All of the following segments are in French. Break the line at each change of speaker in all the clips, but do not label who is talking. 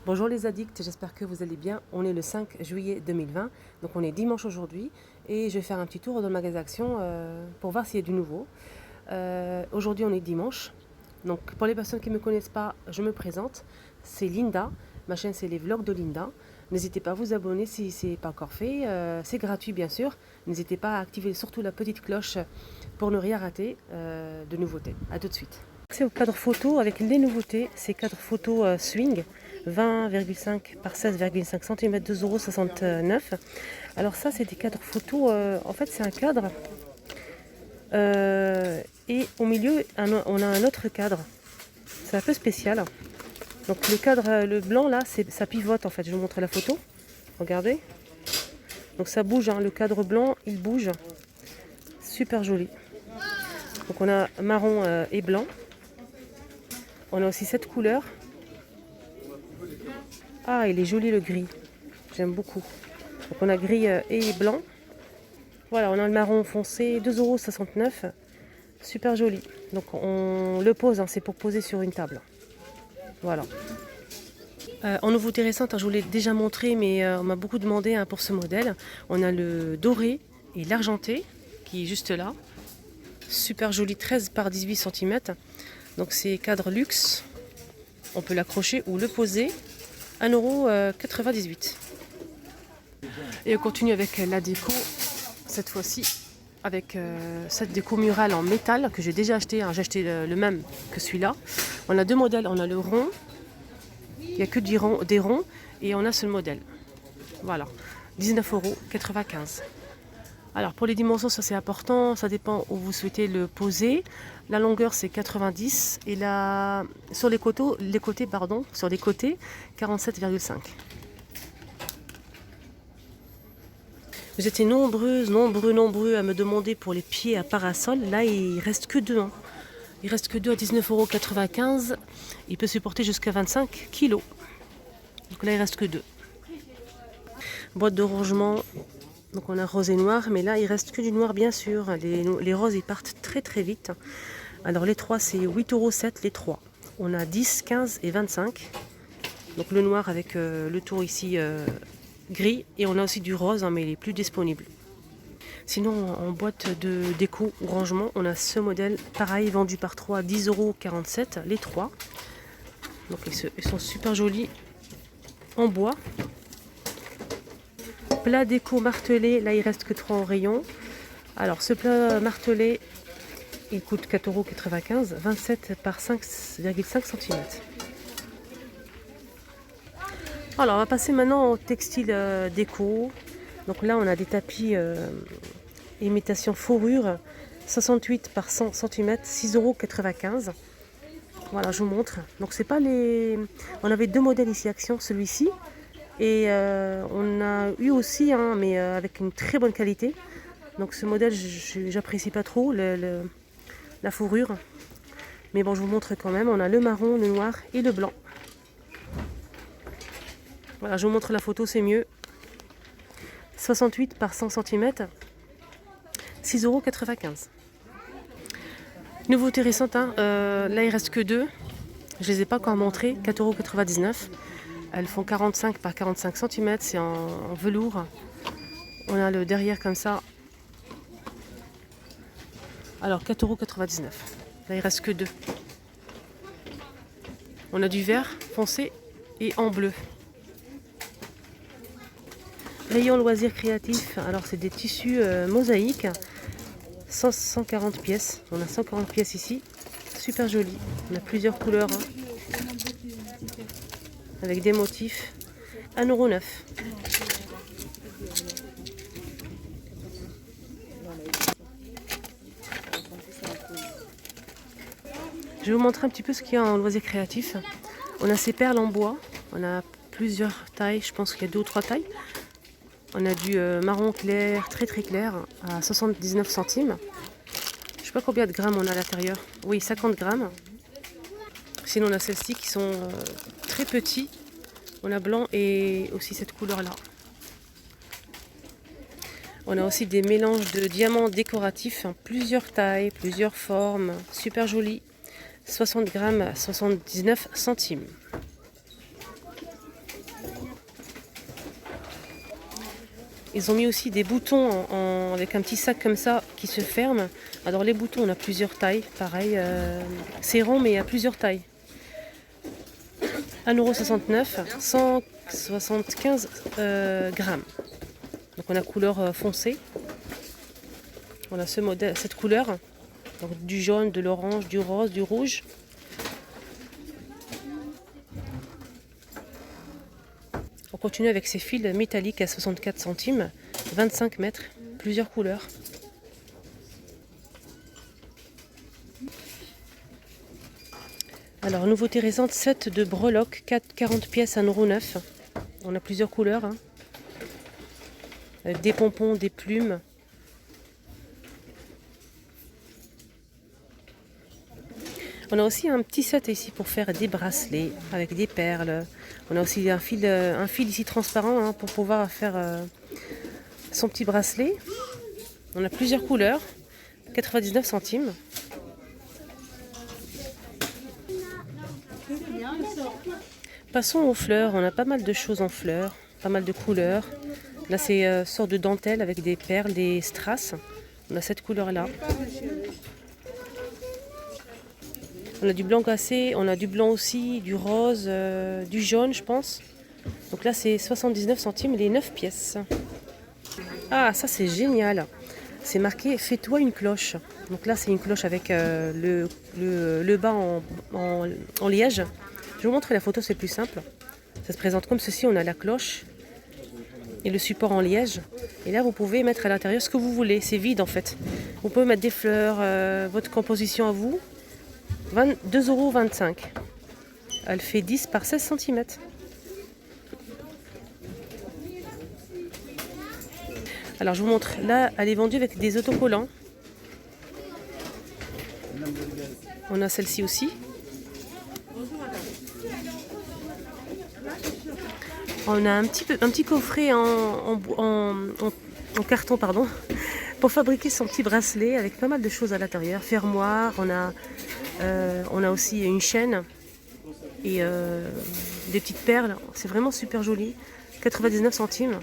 Bonjour les addicts, j'espère que vous allez bien. On est le 5 juillet 2020, donc on est dimanche aujourd'hui et je vais faire un petit tour dans le magasin Action pour voir s'il y a du nouveau. Aujourd'hui on est dimanche, donc pour les personnes qui ne me connaissent pas, je me présente. C'est Linda, ma chaîne c'est les vlogs de Linda. N'hésitez pas à vous abonner si ce n'est pas encore fait, c'est gratuit bien sûr. N'hésitez pas à activer surtout la petite cloche pour ne rien rater de nouveautés. A tout de suite. C'est au cadre photo avec les nouveautés, c'est cadre photo swing 20,5 par 16,5 cm, 2,69 €. Alors ça c'est des cadres photo, en fait c'est un cadre et au milieu on a un autre cadre, c'est un peu spécial. Donc le cadre, le blanc là, ça pivote en fait, je vous montre la photo, regardez. Donc ça bouge, hein. Le cadre blanc il bouge, super joli. Donc on a marron et blanc. On a aussi cette couleur. Ah, il est joli le gris. J'aime beaucoup. Donc on a gris et blanc. Voilà, on a le marron foncé, 2,69 €. Super joli. Donc on le pose, hein, c'est pour poser sur une table. Voilà. En nouveauté récente, hein, je vous l'ai déjà montré, mais on m'a beaucoup demandé, hein, pour ce modèle. On a le doré et l'argenté qui est juste là. Super joli, 13 par 18 cm. Donc c'est cadre luxe. On peut l'accrocher ou le poser. 1,98 €. Et on continue avec la déco. Cette fois-ci avec cette déco murale en métal que j'ai déjà acheté. Hein, j'ai acheté le même que celui-là. On a deux modèles. On a le rond. Il n'y a que des ronds. Et on a ce modèle. Voilà. 19,95 €. Alors pour les dimensions, ça c'est important, ça dépend où vous souhaitez le poser. La longueur c'est 90 et sur les côtés, sur les côtés 47,5. Vous étiez nombreux à me demander pour les pieds à parasol. Là il reste que deux. Hein. Il reste que deux à 19,95 €. Il peut supporter jusqu'à 25 kg. Donc là il reste que deux. Boîte de rangement. Donc on a rose et noir, mais là il reste que du noir bien sûr. Les roses ils partent très vite. Alors les trois c'est 8,07 € les trois. On a 10, 15 et 25. Donc le noir avec le tour ici gris. Et on a aussi du rose, hein, mais il est plus disponible. Sinon en boîte de déco ou rangement, on a ce modèle pareil vendu par 3 à 10,47 € les trois. Donc ils sont super jolis en bois. Plat déco martelé, là il reste que 3 en rayon. Alors ce plat martelé, il coûte 4,95 €, 27 par 5,5 cm. Alors on va passer maintenant au textile déco. Donc là on a des tapis imitation fourrure, 68 par 100 cm, 6,95 €. Voilà, je vous montre. Donc c'est pas les. On avait deux modèles ici Action, celui-ci. Et on a eu aussi, hein, mais avec une très bonne qualité. Donc ce modèle, j'apprécie pas trop la fourrure. Mais bon, je vous montre quand même. On a le marron, le noir et le blanc. Voilà, je vous montre la photo, c'est mieux. 68 par 100 cm, 6,95 €. Nouveauté récente, hein, là il reste que deux. Je les ai pas encore montrées, 4,99 €. Elles font 45 par 45 cm, c'est en velours. On a le derrière comme ça. Alors 4,99 €. Là il reste que deux. On a du vert foncé et en bleu. Rayon loisirs créatifs, alors c'est des tissus mosaïques. 140 pièces. On a 140 pièces ici. Super joli. On a plusieurs couleurs. Hein. Avec des motifs. 1,09 €. Je vais vous montrer un petit peu ce qu'il y a en loisirs créatifs. On a ces perles en bois. On a plusieurs tailles. Je pense qu'il y a 2 ou 3 tailles. On a du marron clair, très clair, à 79 centimes. Je ne sais pas combien de grammes on a à l'intérieur. Oui, 50 grammes. Sinon on a celles-ci qui sont très petits. On a blanc et aussi cette couleur-là. On a aussi des mélanges de diamants décoratifs, hein, plusieurs tailles, plusieurs formes. Super joli. 60 grammes à 79 centimes. Ils ont mis aussi des boutons avec un petit sac comme ça qui se ferme. Alors les boutons, on a plusieurs tailles. Pareil, c'est rond mais il y a plusieurs tailles. 1,69 €, 175 grammes. Donc on a couleur foncée. On a ce modèle, cette couleur. Donc du jaune, de l'orange, du rose, du rouge. On continue avec ces fils métalliques à 64 centimes, 25 mètres, plusieurs couleurs. Alors, nouveauté récente, 7 de breloques, 40 pièces à 1,09 €. On a plusieurs couleurs, hein. Avec des pompons, des plumes. On a aussi un petit set ici pour faire des bracelets avec des perles. On a aussi un fil ici transparent, hein, pour pouvoir faire son petit bracelet. On a plusieurs couleurs, 99 centimes. Passons aux fleurs, on a pas mal de choses en fleurs, pas mal de couleurs. Là c'est une sorte de dentelle avec des perles, des strass. On a cette couleur là. On a du blanc cassé, on a du blanc aussi, du rose, du jaune je pense. Donc là c'est 79 centimes les 9 pièces. Ah ça c'est génial. C'est marqué fais-toi une cloche. Donc là c'est une cloche avec le bas en liège. Je vais vous montrer la photo, c'est plus simple. Ça se présente comme ceci, on a la cloche et le support en liège. Et là vous pouvez mettre à l'intérieur ce que vous voulez, c'est vide en fait. Vous pouvez mettre des fleurs, votre composition à vous. 2,25 €. Elle fait 10 par 16 cm. Alors je vous montre, là elle est vendue avec des autocollants. On a celle-ci aussi. On a un petit coffret en carton, pardon, pour fabriquer son petit bracelet avec pas mal de choses à l'intérieur. Fermoir, on a aussi une chaîne et des petites perles. C'est vraiment super joli. 99 centimes.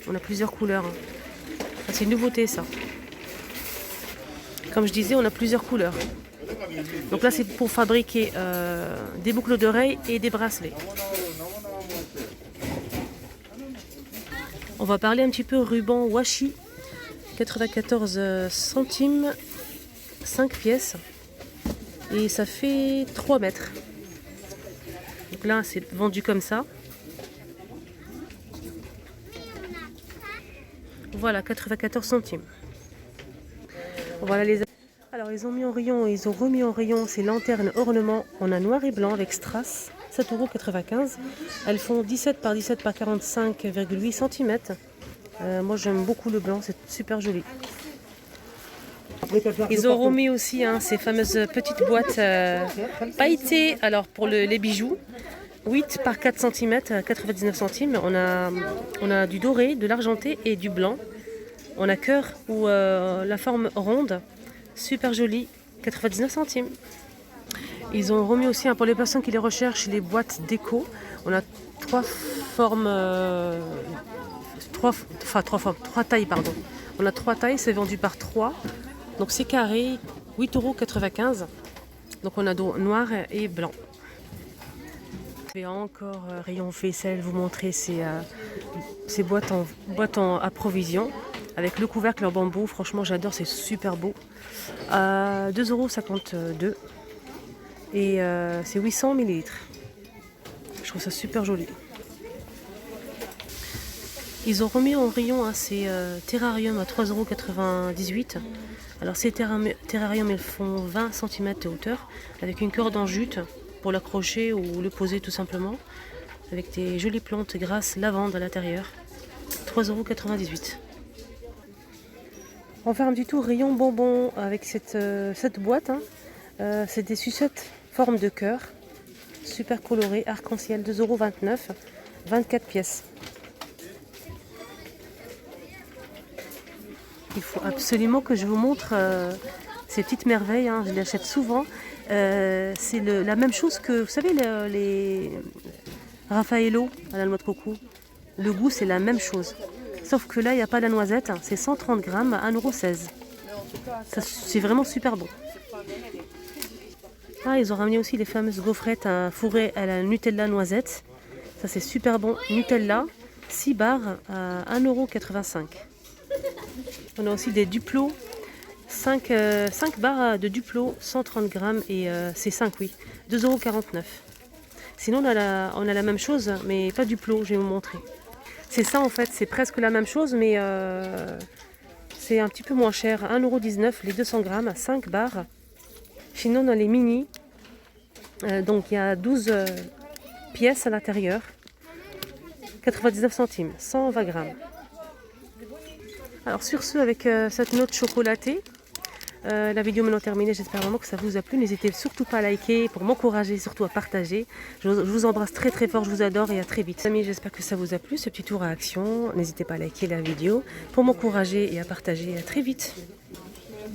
On a plusieurs couleurs. C'est une nouveauté ça. Comme je disais, on a plusieurs couleurs. Donc là c'est pour fabriquer des boucles d'oreilles et des bracelets. On va parler un petit peu ruban washi. 94 centimes, 5 pièces. Et ça fait 3 mètres. Donc là c'est vendu comme ça. Voilà, 94 centimes. Voilà les... Alors ils ont mis en rayon, ils ont remis en rayon ces lanternes ornements. On a noir et blanc avec strass, 7,95 €. Elles font 17 par 17 par 45,8 cm. Moi j'aime beaucoup le blanc, c'est super joli. Ils ont remis aussi ces fameuses petites boîtes pailletées, alors pour les bijoux. 8 par 4 cm, 99 centimes. On a du doré, de l'argenté et du blanc. On a cœur ou la forme ronde. Super joli, 99 centimes. Ils ont remis aussi, pour les personnes qui les recherchent, les boîtes déco. On a 3 tailles, pardon. On a 3 tailles, c'est vendu par 3. Donc c'est carré, 8,95 €. Donc on a noir et blanc. Je vais encore rayon vaisselle vous montrer ces boîtes à provision avec le couvercle en bambou. Franchement j'adore, c'est super beau. 2,52 € et c'est 800 ml. Je trouve ça super joli. Ils ont remis en rayon ces terrariums à 3,98 €. Alors ces terrariums ils font 20 cm de hauteur avec une corde en jute pour l'accrocher ou le poser tout simplement, avec des jolies plantes grasses lavande à l'intérieur. 3,98 €. On va faire un petit tour rayon bonbons avec cette boîte. C'est des sucettes forme de cœur, super coloré, arc-en-ciel, 2,29 €, 24 pièces. Il faut absolument que je vous montre ces petites merveilles, je les achète souvent. C'est la même chose que, vous savez, les Raffaello à la noix de coco. Le goût, c'est la même chose. Sauf que là, il n'y a pas la noisette. C'est 130 grammes à 1,16 €. C'est vraiment super bon. Ah, ils ont ramené aussi les fameuses gaufrettes fourrées à la Nutella noisette. Ça, c'est super bon. Nutella, 6 barres à 1,85 €. On a aussi des Duplo. 5 barres de Duplo, 130 grammes et c'est 5, oui. 2,49 €. Sinon, on a la même chose, mais pas Duplo, je vais vous montrer. C'est ça en fait, c'est presque la même chose, mais c'est un petit peu moins cher. 1,19 € les 200 grammes, 5 barres. Sinon, on a les mini. Donc, il y a 12 pièces à l'intérieur. 99 centimes, 120 grammes. Alors, sur ce, avec cette note chocolatée, la vidéo est maintenant terminée. J'espère vraiment que ça vous a plu. N'hésitez surtout pas à liker pour m'encourager, surtout à partager. Je vous embrasse très très fort, je vous adore et à très vite. Amis, j'espère que ça vous a plu, ce petit tour à action. N'hésitez pas à liker la vidéo pour m'encourager et à partager. À très vite.